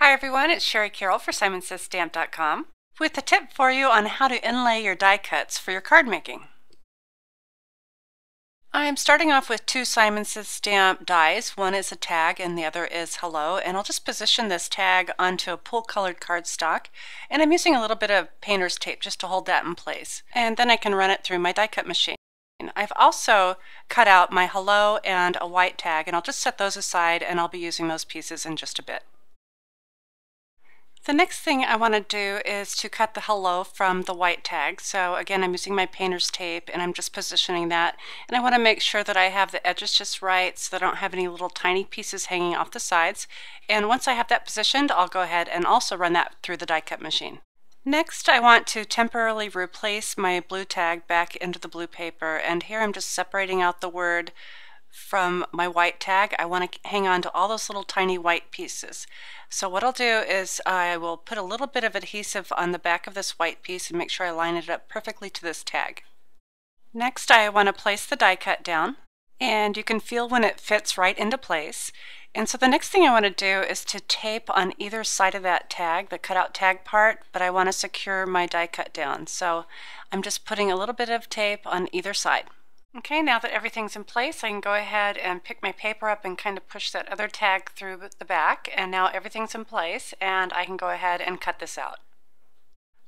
Hi everyone, it's Shari Carroll for SimonsSaysStamp.com with a tip for you on how to inlay your die cuts for your card making. I'm starting off with two Simon Says Stamp dies. One is a tag and the other is hello, and I'll just position this tag onto a pool colored cardstock, and I'm using a little bit of painter's tape just to hold that in place, and then I can run it through my die cut machine. I've also cut out my hello and a white tag, and I'll just set those aside and I'll be using those pieces in just a bit. The next thing I want to do is to cut the hello from the white tag. So again, I'm using my painter's tape and I'm just positioning that. And I want to make sure that I have the edges just right so that I don't have any little tiny pieces hanging off the sides. And once I have that positioned, I'll go ahead and also run that through the die cut machine. Next, I want to temporarily replace my blue tag back into the blue paper. And here I'm just separating out the word from my white tag. I want to hang on to all those little tiny white pieces. So what I'll do is I will put a little bit of adhesive on the back of this white piece and make sure I line it up perfectly to this tag. Next, I want to place the die cut down, and you can feel when it fits right into place. And so the next thing I want to do is to tape on either side of that tag, the cutout tag part, but I want to secure my die cut down. So I'm just putting a little bit of tape on either side. Okay, now that everything's in place, I can go ahead and pick my paper up and kind of push that other tag through the back, and now everything's in place and I can go ahead and cut this out.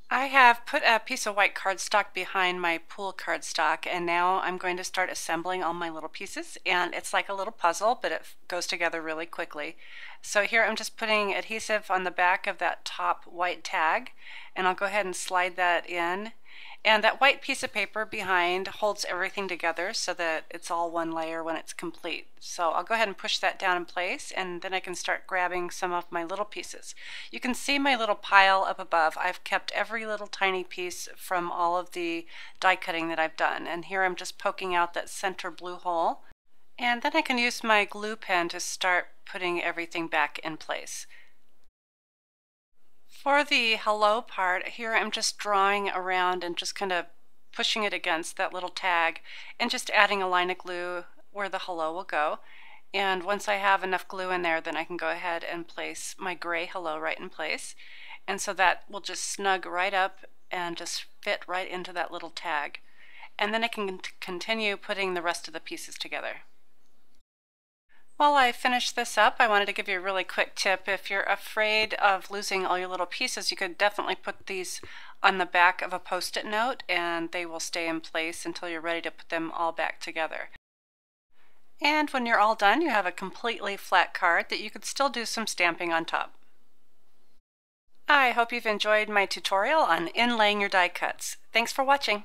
I have put a piece of white cardstock behind my pool cardstock, and now I'm going to start assembling all my little pieces, and it's like a little puzzle, but it goes together really quickly. So here I'm just putting adhesive on the back of that top white tag, and I'll go ahead and slide that in. And that white piece of paper behind holds everything together so that it's all one layer when it's complete. So I'll go ahead and push that down in place, and then I can start grabbing some of my little pieces. You can see my little pile up above. I've kept every little tiny piece from all of the die cutting that I've done. And here I'm just poking out that center blue hole. And then I can use my glue pen to start putting everything back in place. For the hello part, here I'm just drawing around and just kind of pushing it against that little tag and just adding a line of glue where the hello will go. And once I have enough glue in there, then I can go ahead and place my gray hello right in place. And so that will just snug right up and just fit right into that little tag. And then I can continue putting the rest of the pieces together. While I finish this up, I wanted to give you a really quick tip. If you're afraid of losing all your little pieces, you could definitely put these on the back of a post-it note and they will stay in place until you're ready to put them all back together. And when you're all done, you have a completely flat card that you could still do some stamping on top. I hope you've enjoyed my tutorial on inlaying your die cuts. Thanks for watching.